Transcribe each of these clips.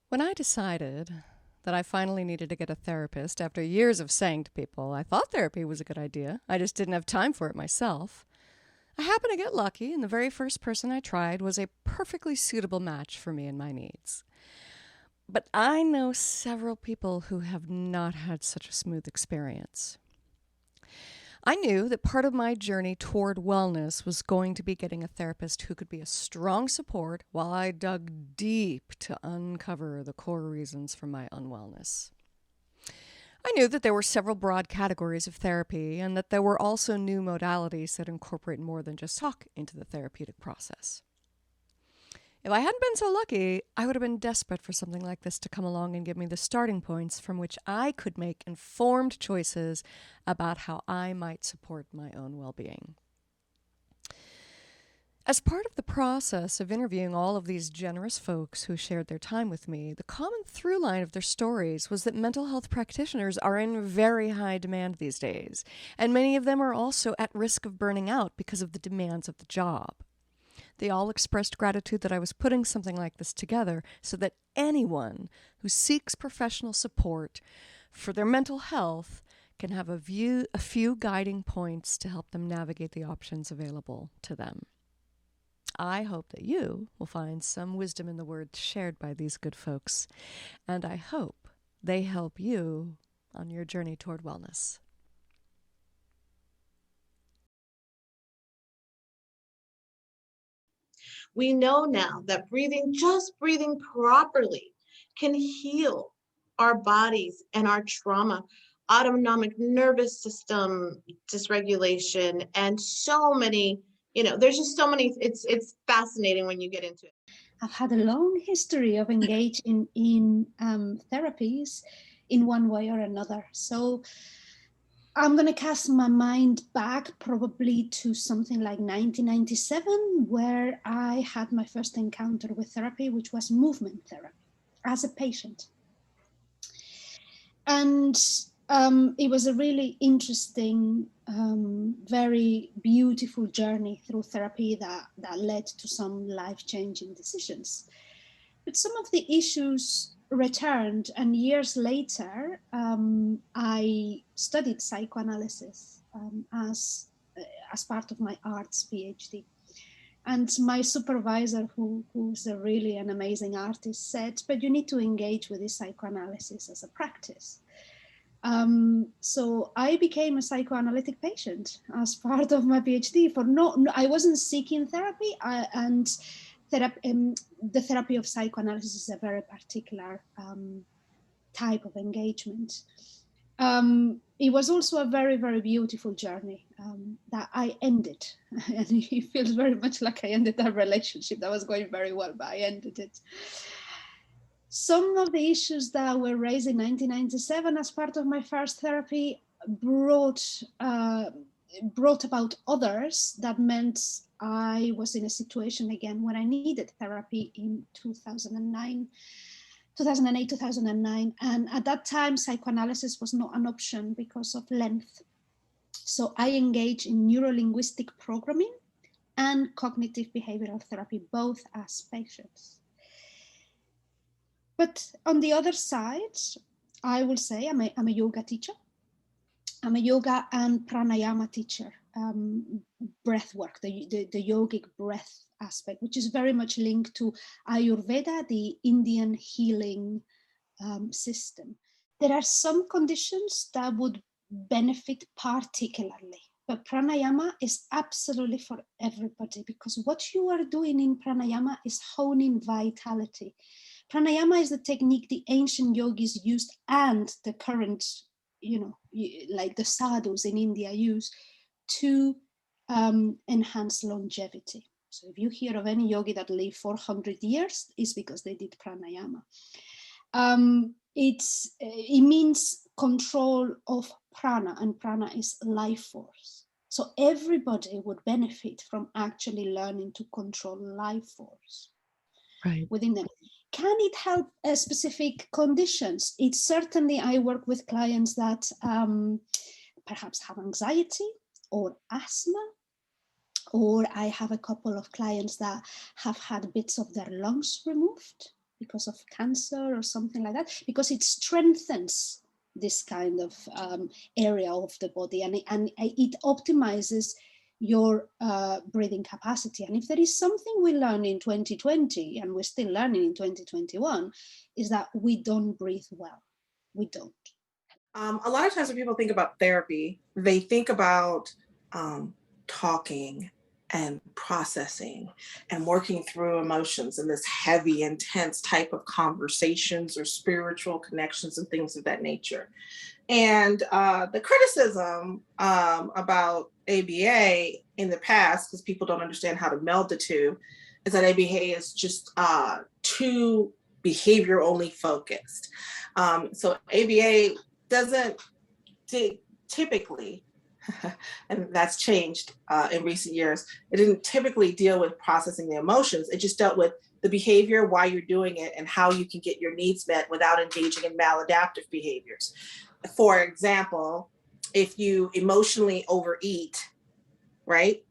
When I decided that I finally needed to get a therapist after years of saying to people I thought therapy was a good idea, I just didn't have time for it myself, I happened to get lucky, and the very first person I tried was a perfectly suitable match for me and my needs. But I know several people who have not had such a smooth experience. I knew that part of my journey toward wellness was going to be getting a therapist who could be a strong support while I dug deep to uncover the core reasons for my unwellness. I knew that there were several broad categories of therapy and that there were also new modalities that incorporate more than just talk into the therapeutic process. If I hadn't been so lucky, I would have been desperate for something like this to come along and give me the starting points from which I could make informed choices about how I might support my own well being. As part of the process of interviewing all of these generous folks who shared their time with me, the common through line of their stories was that mental health practitioners are in very high demand these days, and many of them are also at risk of burning out because of the demands of the job. They all expressed gratitude that I was putting something like this together so that anyone who seeks professional support for their mental health can have a few guiding points to help them navigate the options available to them. I hope that you will find some wisdom in the words shared by these good folks, and I hope they help you on your journey toward wellness. We know now that just breathing properly, can heal our bodies and our trauma, autonomic nervous system dysregulation, and so many, there's just so many. It's fascinating when you get into it. I've had a long history of engaging in therapies in one way or another. So I'm going to cast my mind back probably to something like 1997, where I had my first encounter with therapy, which was movement therapy as a patient. And it was a really interesting, very beautiful journey through therapy that led to some life-changing decisions. But some of the issues returned, and years later, I studied psychoanalysis as part of my arts PhD. And my supervisor, who's a really an amazing artist, said, but you need to engage with this psychoanalysis as a practice. So I became a psychoanalytic patient as part of my PhD. I wasn't seeking therapy, the therapy of psychoanalysis is a very particular type of engagement. It was also a very, very beautiful journey that I ended. And it feels very much like I ended that relationship that was going very well, but I ended it. Some of the issues that were raised in 1997 as part of my first therapy brought about others that meant I was in a situation again when I needed therapy in 2008, 2009. And at that time, psychoanalysis was not an option because of length. So I engaged in neurolinguistic programming and cognitive behavioral therapy, both as patients. But on the other side, I will say I'm a yoga teacher. I'm a yoga and pranayama teacher, breath work, the yogic breath aspect, which is very much linked to Ayurveda, the Indian healing system. There are some conditions that would benefit particularly, but pranayama is absolutely for everybody, because what you are doing in pranayama is honing vitality. Pranayama is the technique the ancient yogis used and the current, like the sadhus in India use to enhance longevity. So if you hear of any yogi that lived 400 years, it's because they did pranayama. It means control of prana, and prana is life force. So everybody would benefit from actually learning to control life force within them. Can it help specific conditions? It's certainly, I work with clients that perhaps have anxiety or asthma, or I have a couple of clients that have had bits of their lungs removed. because of cancer or something like that, because it strengthens this kind of area of the body, and it optimizes your breathing capacity. And if there is something we learned in 2020, and we're still learning in 2021, is that we don't breathe well. We don't. A lot of times when people think about therapy, they think about talking and processing and working through emotions and this heavy, intense type of conversations or spiritual connections and things of that nature. And the criticism about ABA in the past, because people don't understand how to meld the two, is that ABA is just too behavior only focused. So ABA doesn't typically, and that's changed in recent years, it didn't typically deal with processing the emotions. It just dealt with the behavior, why you're doing it, and how you can get your needs met without engaging in maladaptive behaviors. For example, if you emotionally overeat, right,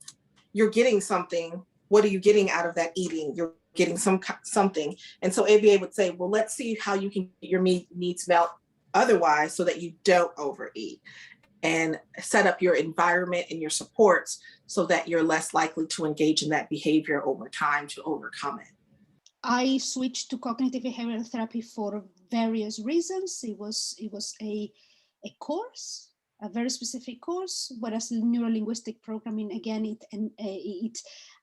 you're getting something. What are you getting out of that eating? You're getting something. And so ABA would say, well, let's see how you can get your needs met otherwise so that you don't overeat, and set up your environment and your supports so that you're less likely to engage in that behavior over time to overcome it. I switched to cognitive behavioral therapy for various reasons. It was a course, a very specific course, whereas the neurolinguistic programming, again, it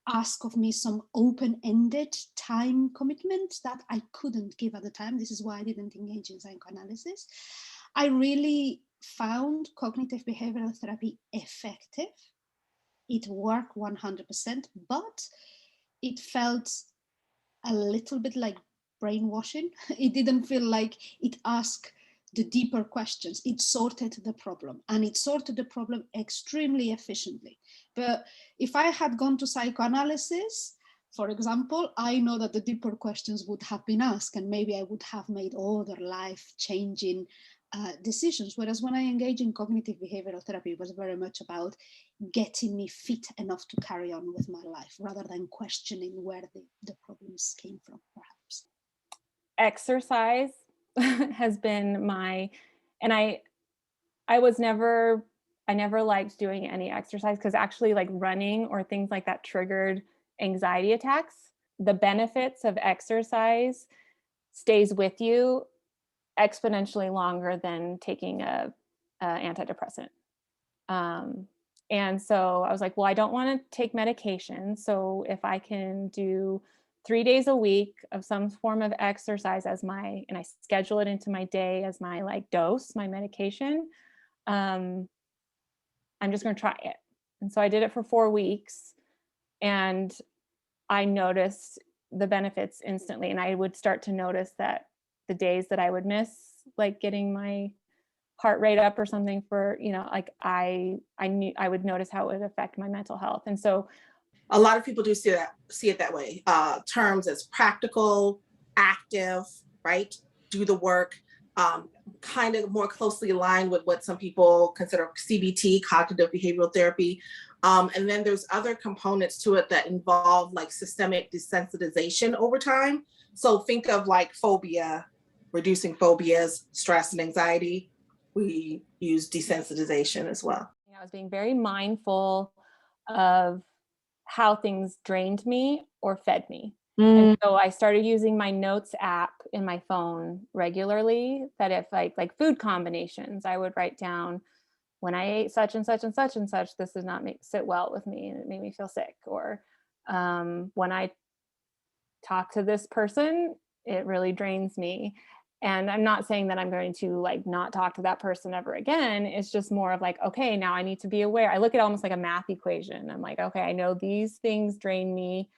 asked of me some open-ended time commitment that I couldn't give at the time. This is why I didn't engage in psychoanalysis. I really found cognitive behavioral therapy effective. It worked 100%, but it felt a little bit like brainwashing. It didn't feel like it asked the deeper questions. It sorted the problem, and it sorted the problem extremely efficiently. But if I had gone to psychoanalysis, for example, I know that the deeper questions would have been asked, and maybe I would have made other life-changing decisions. Whereas when I engage in cognitive behavioral therapy, it was very much about getting me fit enough to carry on with my life rather than questioning where the problems came from, perhaps. Exercise has been and I never liked doing any exercise, because actually like running or things like that triggered anxiety attacks. The benefits of exercise stays with you exponentially longer than taking a antidepressant. And so I was like, well, I don't want to take medication. So if I can do 3 days a week of some form of exercise and I schedule it into my day as my like dose, my medication, I'm just going to try it. And so I did it for 4 weeks, and I noticed the benefits instantly. And I would start to notice that the days that I would miss, like getting my heart rate up or something for, like I knew I would notice how it would affect my mental health. And so a lot of people do see it that way. Terms as practical, active, right? Do the work, kind of more closely aligned with what some people consider CBT, cognitive behavioral therapy. And then there's other components to it that involve like systemic desensitization over time. So think of like phobia, reducing phobias, stress and anxiety. We use desensitization as well. I was being very mindful of how things drained me or fed me. And so I started using my notes app in my phone regularly, that if like food combinations, I would write down, when I ate such and such and such and such, this did not sit well with me and it made me feel sick. Or when I talk to this person, it really drains me. And I'm not saying that I'm going to like not talk to that person ever again. It's just more of like, okay, now I need to be aware. I look at it almost like a math equation. I'm like, okay, I know these things drain me,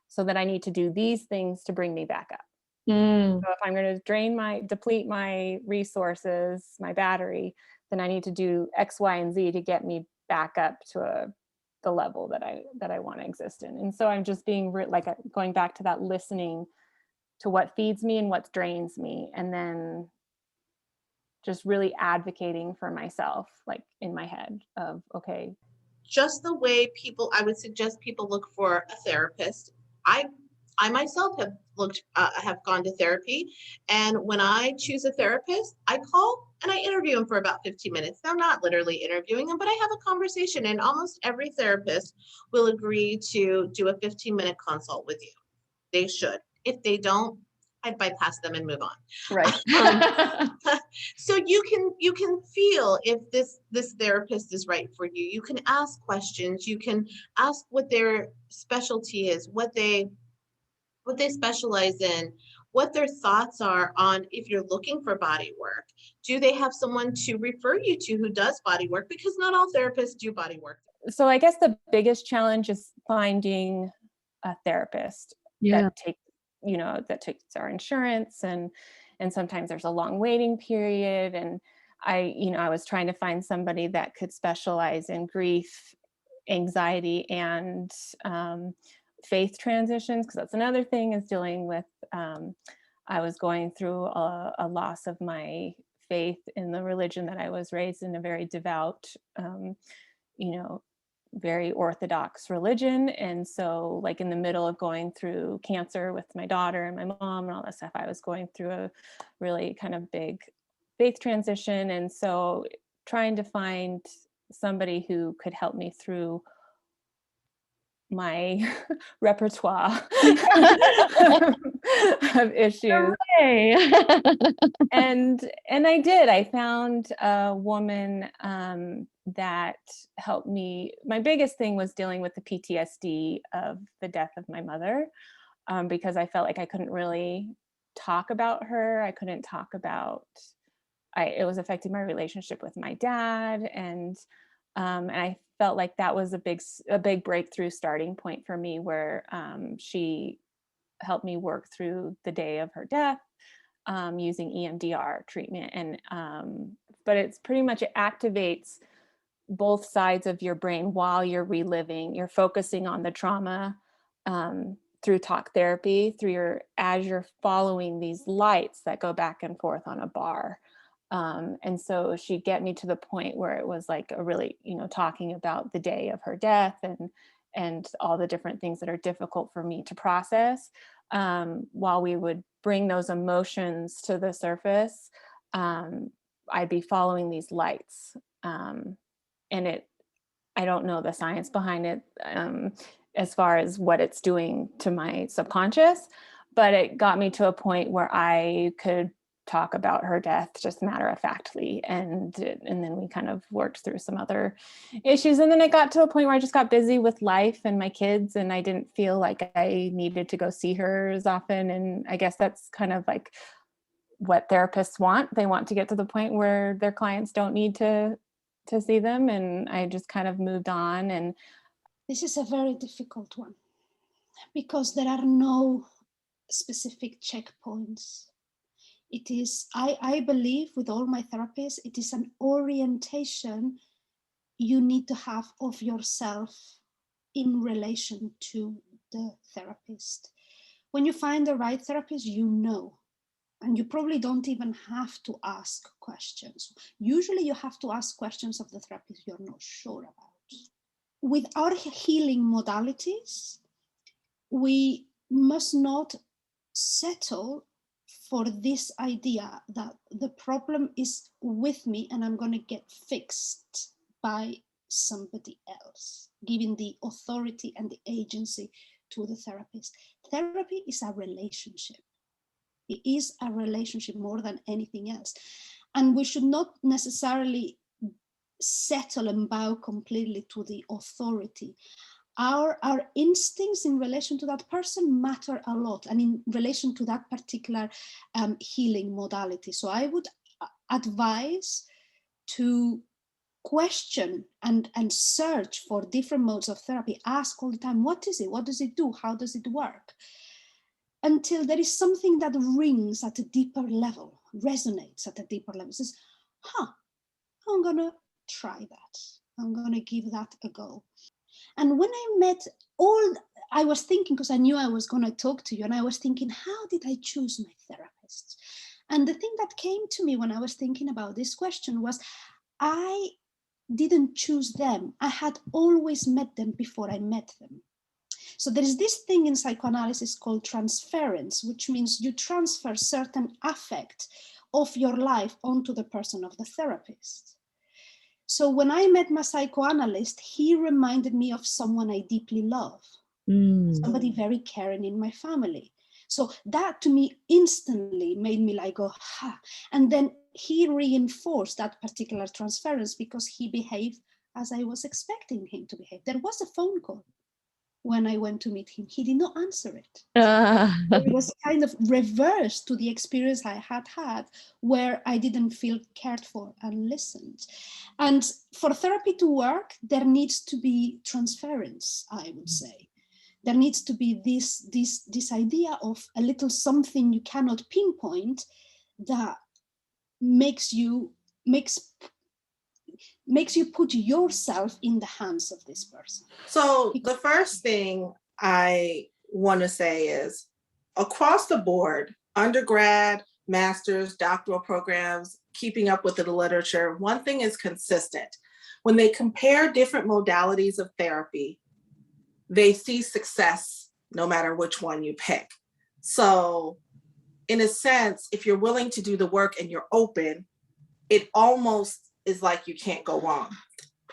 so that I need to do these things to bring me back up. So if I'm going to deplete my resources, my battery, then I need to do X, Y, and Z to get me back up to the level that I want to exist in. And so I'm just being going back to that, listening to what feeds me and what drains me, and then just really advocating for myself, like in my head of, okay. Just the way I would suggest people look for a therapist. I I myself have gone to therapy, and when I choose a therapist, I call and I interview them for about 15 minutes. Now, not literally interviewing them, but I have a conversation, and almost every therapist will agree to do a 15-minute consult with you. They should. If they don't, I'd bypass them and move on. Right. So you can feel if this therapist is right for you. You can ask questions. You can ask what their specialty is, what they specialize in, what their thoughts are on if you're looking for body work. Do they have someone to refer you to who does body work? Because not all therapists do body work. So I guess the biggest challenge is finding a therapist that takes our insurance, and sometimes there's a long waiting period. And I was trying to find somebody that could specialize in grief, anxiety, and faith transitions, because that's another thing, is dealing with I was going through a loss of my faith in the religion that I was raised in, a very devout, very orthodox religion. And so, like, in the middle of going through cancer with my daughter and my mom and all that stuff, I was going through a really kind of big faith transition. And so trying to find somebody who could help me through my repertoire of issues. and I did. I found a woman that helped me. My biggest thing was dealing with the PTSD of the death of my mother, because I felt like I couldn't really talk about her. I couldn't talk about, it was affecting my relationship with my dad. And I felt like that was a big breakthrough starting point for me, where she helped me work through the day of her death, using EMDR treatment. And but it's pretty much, it activates both sides of your brain while you're reliving. You're focusing on the trauma through talk therapy, as you're following these lights that go back and forth on a bar. And so she'd get me to the point where it was like a really, talking about the day of her death and all the different things that are difficult for me to process, while we would bring those emotions to the surface. I'd be following these lights. And I don't know the science behind it, as far as what it's doing to my subconscious, but it got me to a point where I could talk about her death just matter-of-factly, and then we kind of worked through some other issues. And then it got to a point where I just got busy with life and my kids, and I didn't feel like I needed to go see her as often. And I guess that's kind of like what therapists want. They want to get to the point where their clients don't need to see them, and I just kind of moved on. And this is a very difficult one, because there are no specific checkpoints. It is, I believe, with all my therapists, it is an orientation you need to have of yourself in relation to the therapist. When you find the right therapist, and you probably don't even have to ask questions. Usually you have to ask questions of the therapist you're not sure about. With our healing modalities, we must not settle for this idea that the problem is with me and I'm going to get fixed by somebody else, giving the authority and the agency to the therapist. Therapy is a relationship. It is a relationship more than anything else. And we should not necessarily settle and bow completely to the authority. Our instincts in relation to that person matter a lot, and in relation to that particular healing modality. So I would advise to question and search for different modes of therapy. Ask all the time, what is it? What does it do? How does it work? Until there is something that rings at a deeper level, resonates at a deeper level. Says, I'm going to try that. I'm going to give that a go. And when I met I was thinking, because I knew I was going to talk to you, and I was thinking, how did I choose my therapist? And the thing that came to me when I was thinking about this question was, I didn't choose them. I had always met them before I met them. So there is this thing in psychoanalysis called transference, which means you transfer certain affect of your life onto the person of the therapist. So when I met my psychoanalyst, he reminded me of someone I deeply love, somebody very caring in my family. So that to me instantly made me like go, ha. And then he reinforced that particular transference because he behaved as I was expecting him to behave. There was a phone call when I went to meet him. He did not answer it. It was kind of reverse to the experience I had had where I didn't feel cared for and listened. And for therapy to work, there needs to be transference, I would say. There needs to be this idea of a little something you cannot pinpoint that makes you put yourself in the hands of this person. So the first thing I want to say is across the board, undergrad, master's, doctoral programs, keeping up with the literature, one thing is consistent. When they compare different modalities of therapy, they see success no matter which one you pick. So in a sense, if you're willing to do the work and you're open, it almost is like you can't go wrong.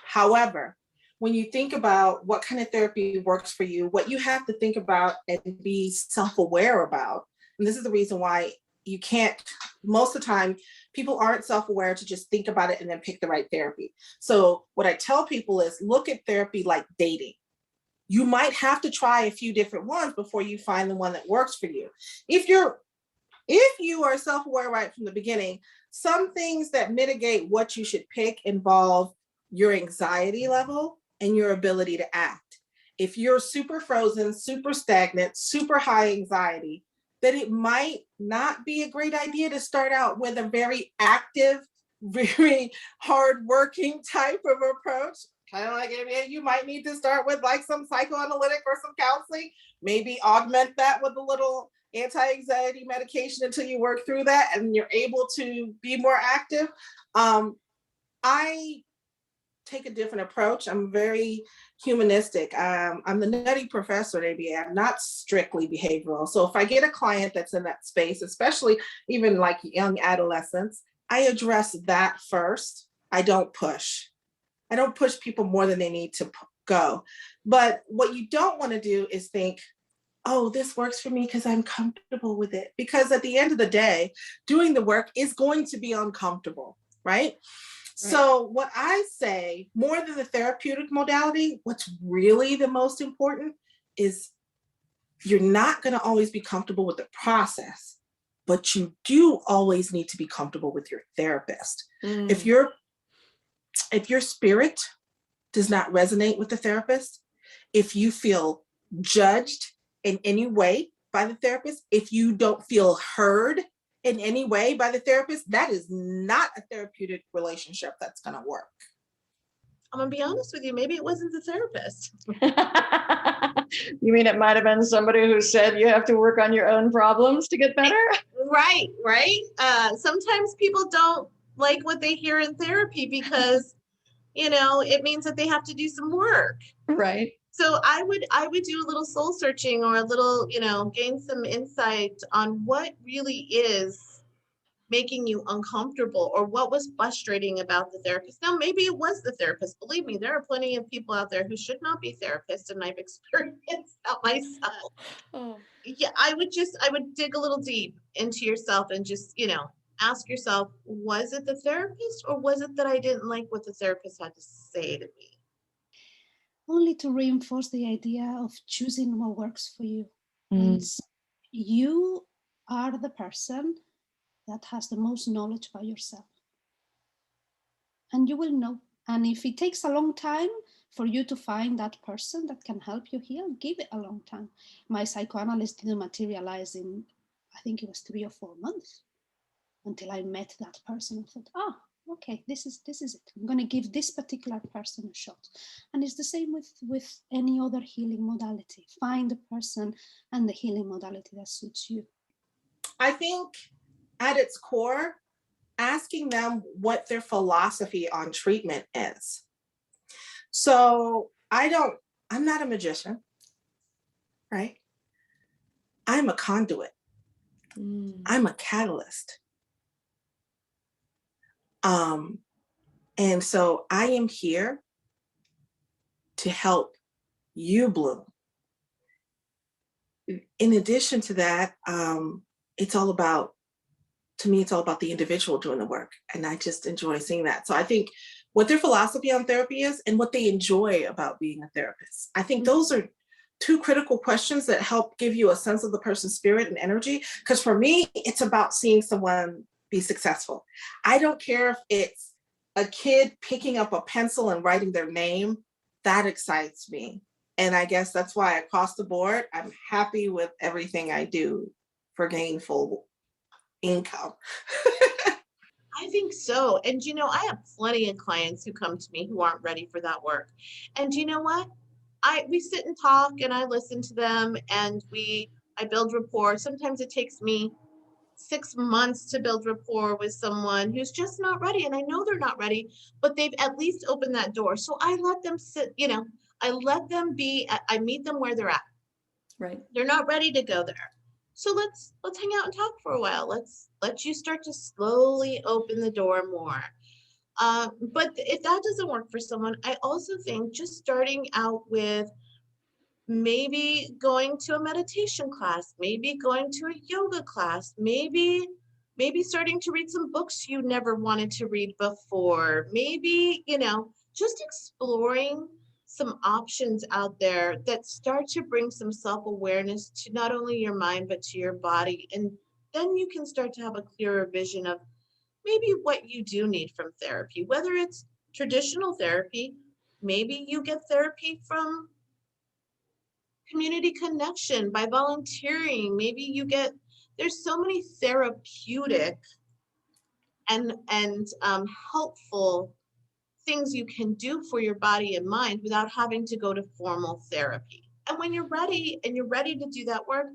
However, when you think about what kind of therapy works for you, what you have to think about and be self-aware about, and this is the reason why you can't, most of the time, people aren't self-aware to just think about it and then pick the right therapy. So what I tell people is look at therapy like dating. You might have to try a few different ones before you find the one that works for you. If you are self-aware right from the beginning, some things that mitigate what you should pick involve your anxiety level and your ability to act. If you're super frozen, super stagnant, super high anxiety, then it might not be a great idea to start out with a very active, very hardworking type of approach. Kind of like you might need to start with like some psychoanalytic or some counseling, maybe augment that with a little anti-anxiety medication until you work through that and you're able to be more active. I take a different approach. I'm very humanistic. I'm the nutty professor at ABA. I'm not strictly behavioral. So if I get a client that's in that space, especially even like young adolescents, I address that first. I don't push people more than they need to go. But what you don't want to do is think, oh, this works for me because I'm comfortable with it. Because at the end of the day, doing the work is going to be uncomfortable, right? So what I say, more than the therapeutic modality, what's really the most important is you're not going to always be comfortable with the process, but you do always need to be comfortable with your therapist. If your spirit does not resonate with the therapist, if you feel judged in any way by the therapist, if you don't feel heard in any way by the therapist, that is not a therapeutic relationship that's going to work. I'm going to be honest with you. Maybe it wasn't the therapist. You mean it might have been somebody who said you have to work on your own problems to get better? Right. Sometimes people don't like what they hear in therapy because, it means that they have to do some work. Right. So I would do a little soul searching or a little, gain some insight on what really is making you uncomfortable or what was frustrating about the therapist. Now, maybe it was the therapist. Believe me, there are plenty of people out there who should not be therapists, and I've experienced that myself. Yeah, I would dig a little deep into yourself and just, ask yourself, was it the therapist or was it that I didn't like what the therapist had to say to me? Only to reinforce the idea of choosing what works for you. And you are the person that has the most knowledge about yourself. And you will know. And if it takes a long time for you to find that person that can help you heal, give it a long time. My psychoanalyst didn't materialize in, I think it was 3 or 4 months until I met that person and thought, okay, this is it. I'm going to give this particular person a shot. And it's the same with any other healing modality. Find the person and the healing modality that suits you. I think at its core, asking them what their philosophy on treatment is. So I'm not a magician. right? I'm a conduit. I'm a catalyst. And so I am here to help you bloom. In addition to that, it's all about, to me, it's all about the individual doing the work. And I just enjoy seeing that. So I think what their philosophy on therapy is and what they enjoy about being a therapist. I think those are two critical questions that help give you a sense of the person's spirit and energy. Because for me, it's about seeing someone be successful. I don't care if it's a kid picking up a pencil and writing their name, that excites me. And I guess that's why across the board, I'm happy with everything I do for gainful income. I think so. And I have plenty of clients who come to me who aren't ready for that work. And you know what? We sit and talk and I listen to them and I build rapport. Sometimes it takes me 6 months to build rapport with someone who's just not ready. And I know they're not ready, but they've at least opened that door. So I let them sit, I let them be, I meet them where they're at. Right. They're not ready to go there. So let's hang out and talk for a while. Let's let you start to slowly open the door more. But if that doesn't work for someone, I also think just starting out with maybe going to a meditation class, maybe going to a yoga class, maybe starting to read some books you never wanted to read before, maybe, just exploring some options out there that start to bring some self-awareness to not only your mind, but to your body. And then you can start to have a clearer vision of maybe what you do need from therapy, whether it's traditional therapy, maybe you get therapy from community connection by volunteering. Maybe there's so many therapeutic and helpful things you can do for your body and mind without having to go to formal therapy. And when you're ready to do that work,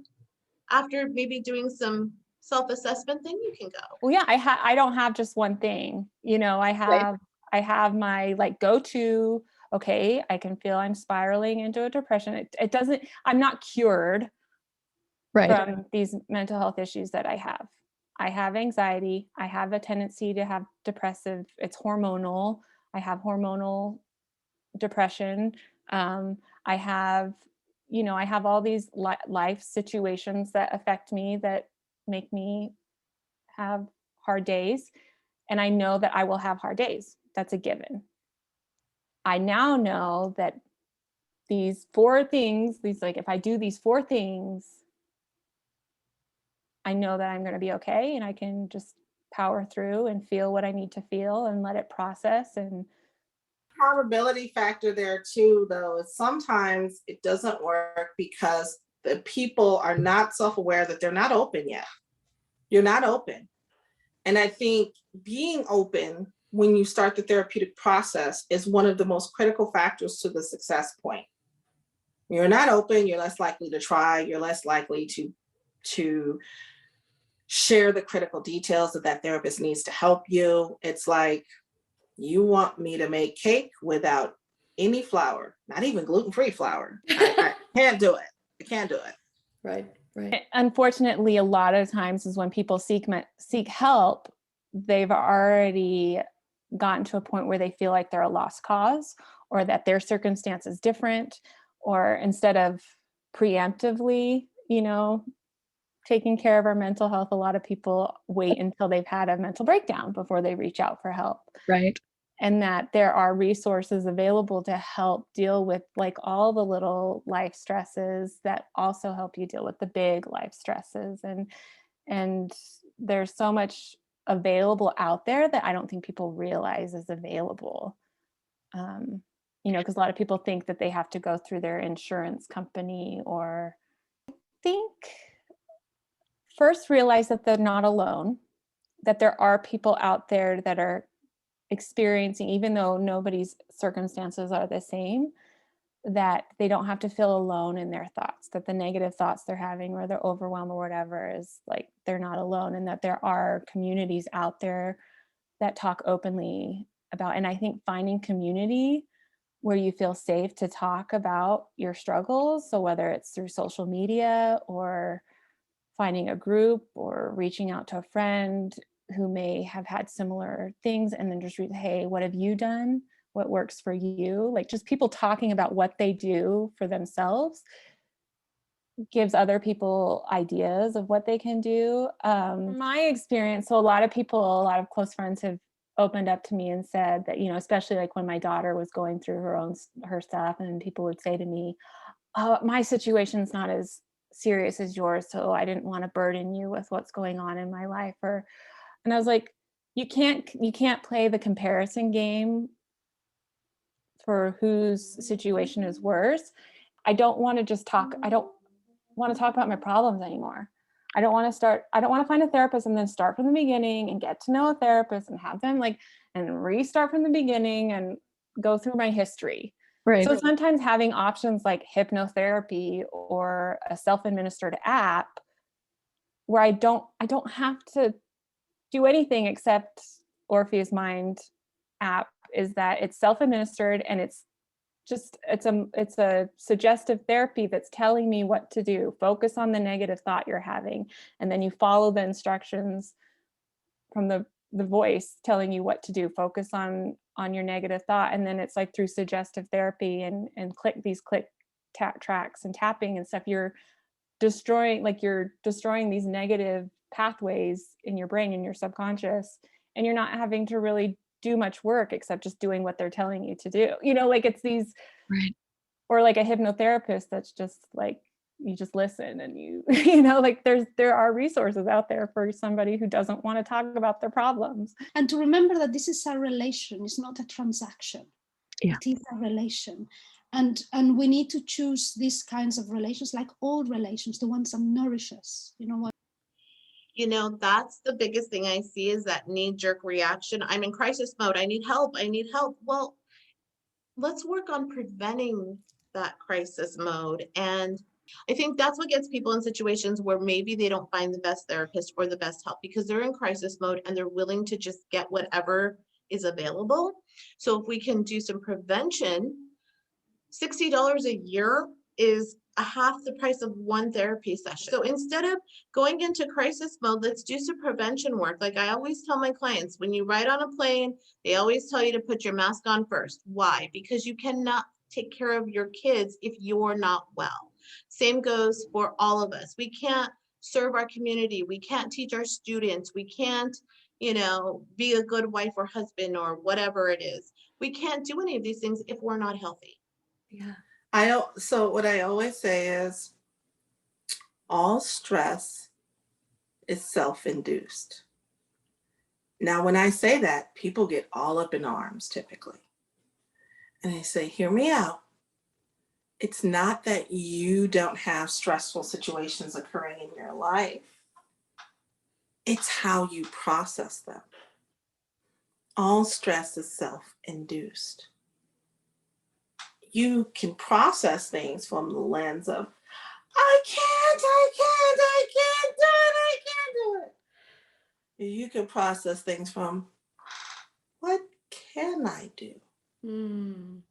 after maybe doing some self-assessment, then you can go. Well, yeah, I don't have just one thing. I have my like go-to, okay, I can feel I'm spiraling into a depression. It doesn't, I'm not cured from these mental health issues that I have. I have anxiety. I have a tendency to have depressive, it's hormonal. I have hormonal depression. I have, I have all these life situations that affect me that make me have hard days. And I know that I will have hard days. That's a given. I now know that these 4 things, if I do these 4 things, I know that I'm going to be okay and I can just power through and feel what I need to feel and let it process. And Probability factor there too, though, is sometimes it doesn't work because the people are not self-aware that they're not open yet. You're not open. And I think being open when you start the therapeutic process is one of the most critical factors to the success point. You're not open, you're less likely to try, you're less likely to share the critical details that therapist needs to help you. It's like, you want me to make cake without any flour, not even gluten-free flour. I can't do it. I can't do it. Right. Unfortunately, a lot of times is when people seek help, they've already gotten to a point where they feel like they're a lost cause or that their circumstance is different, or instead of preemptively, taking care of our mental health, a lot of people wait until they've had a mental breakdown before they reach out for help. Right. And that there are resources available to help deal with like all the little life stresses that also help you deal with the big life stresses. And there's so much available out there that I don't think people realize is available. Because a lot of people think that they have to go through their insurance company, or think first realize that they're not alone, that there are people out there that are experiencing, even though nobody's circumstances are the same, that they don't have to feel alone in their thoughts, that the negative thoughts they're having or they're overwhelmed or whatever is like, they're not alone, and that there are communities out there that talk openly about. And I think finding community where you feel safe to talk about your struggles. So whether it's through social media or finding a group or reaching out to a friend who may have had similar things, and then just read, hey, what have you done? What works for you? Like just people talking about what they do for themselves gives other people ideas of what they can do. My experience, so a lot of close friends have opened up to me and said that, especially like when my daughter was going through her stuff, and people would say to me, oh, my situation's not as serious as yours, so I didn't want to burden you with what's going on in my life. And I was like, you can't play the comparison game for whose situation is worse. I don't want to talk about my problems anymore. I don't want to find a therapist and then start from the beginning and get to know a therapist and have them and restart from the beginning and go through my history. Right. So sometimes having options like hypnotherapy or a self-administered app where I don't have to do anything except Orpheus Mind app is that it's self-administered, and it's a suggestive therapy that's telling me what to do. Focus on the negative thought you're having, and then you follow the instructions from the voice telling you what to do. Focus on your negative thought, and then it's like through suggestive therapy and click tracks and tapping and stuff, you're destroying these negative pathways in your brain, in your subconscious, and you're not having to really do much work except just doing what they're telling you to do. Like it's these, Right. or like a hypnotherapist that's just like, you just listen and you like there are resources out there for somebody who doesn't want to talk about their problems. And to remember that this is a relation, it's not a transaction. Yeah. It is a relation. And we need to choose these kinds of relations, like all relations, the ones that nourish us. That's the biggest thing I see, is that knee-jerk reaction. I'm in crisis mode. I need help. I need help. Well, let's work on preventing that crisis mode. And I think that's what gets people in situations where maybe they don't find the best therapist or the best help, because they're in crisis mode and they're willing to just get whatever is available. So if we can do some prevention, $60 a year is a half the price of one therapy session. So instead of going into crisis mode, let's do some prevention work. Like I always tell my clients, when you ride on a plane, they always tell you to put your mask on first. Why? Because you cannot take care of your kids if you're not well. Same goes for all of us. We can't serve our community. We can't teach our students. We can't, be a good wife or husband or whatever it is. We can't do any of these things if we're not healthy. Yeah. So what I always say is all stress is self-induced. Now, when I say that, people get all up in arms typically. And they say, hear me out. It's not that you don't have stressful situations occurring in your life. It's how you process them. All stress is self-induced. You can process things from the lens of, I can't do it. You can process things from, what can I do? You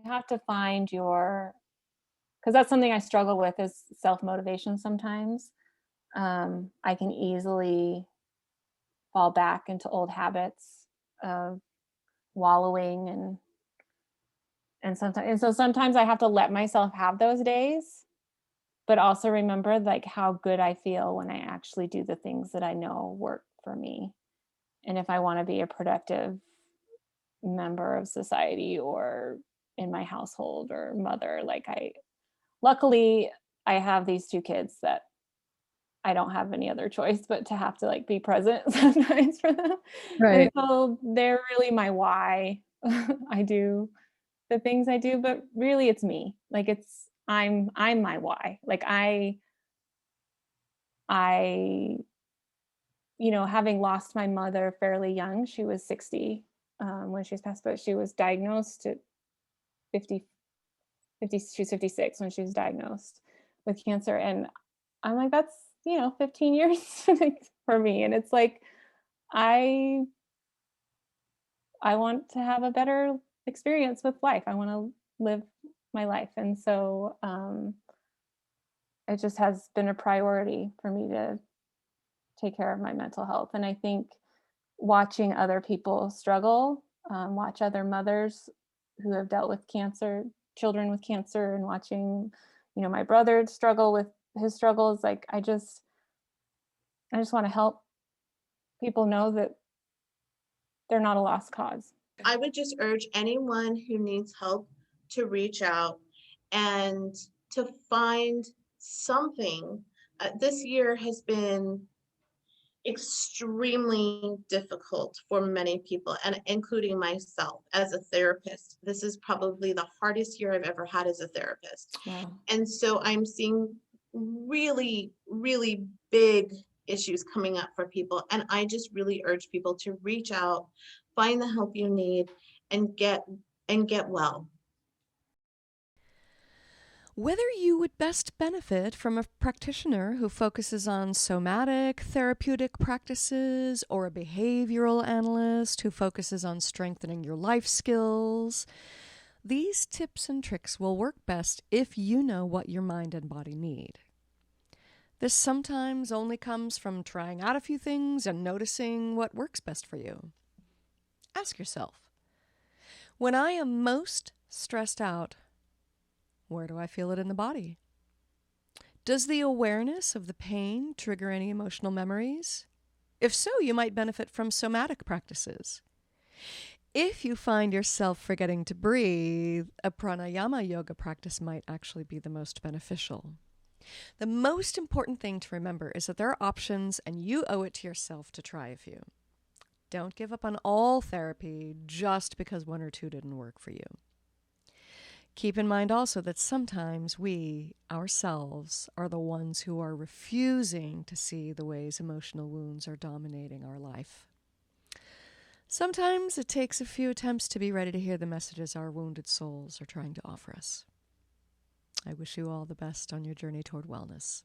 have to find because that's something I struggle with, is self-motivation sometimes. I can easily fall back into old habits of wallowing and so sometimes I have to let myself have those days, but also remember like how good I feel when I actually do the things that I know work for me. And if I want to be a productive member of society or in my household or mother, luckily I have these two kids that I don't have any other choice but to have to like be present sometimes for them. Right. And so they're really my why. I do the things I do, but really it's me. Like I'm my why. Like I having lost my mother fairly young, she was 60 when she was passed, but she was diagnosed at 50, she was 56 when she was diagnosed with cancer. And I'm like, that's, 15 years for me. And it's like, I want to have a better experience with life. I want to live my life. And so it just has been a priority for me to take care of my mental health. And I think watching other people struggle, watch other mothers who have dealt with cancer, children with cancer, and watching, my brother struggle with his struggles. Like, I just want to help people know that they're not a lost cause. I would just urge anyone who needs help to reach out and to find something. This year has been extremely difficult for many people, and including myself as a therapist. This is probably the hardest year I've ever had as a therapist. Wow. And so I'm seeing really, really big issues coming up for people. And I just really urge people to reach out, find the help you need, and get well. Whether you would best benefit from a practitioner who focuses on somatic therapeutic practices or a behavioral analyst who focuses on strengthening your life skills, these tips and tricks will work best if you know what your mind and body need. This sometimes only comes from trying out a few things and noticing what works best for you. Ask yourself, when I am most stressed out, where do I feel it in the body? Does the awareness of the pain trigger any emotional memories? If so, you might benefit from somatic practices. If you find yourself forgetting to breathe, a pranayama yoga practice might actually be the most beneficial. The most important thing to remember is that there are options and you owe it to yourself to try a few. Don't give up on all therapy just because one or two didn't work for you. Keep in mind also that sometimes we, ourselves, are the ones who are refusing to see the ways emotional wounds are dominating our life. Sometimes it takes a few attempts to be ready to hear the messages our wounded souls are trying to offer us. I wish you all the best on your journey toward wellness.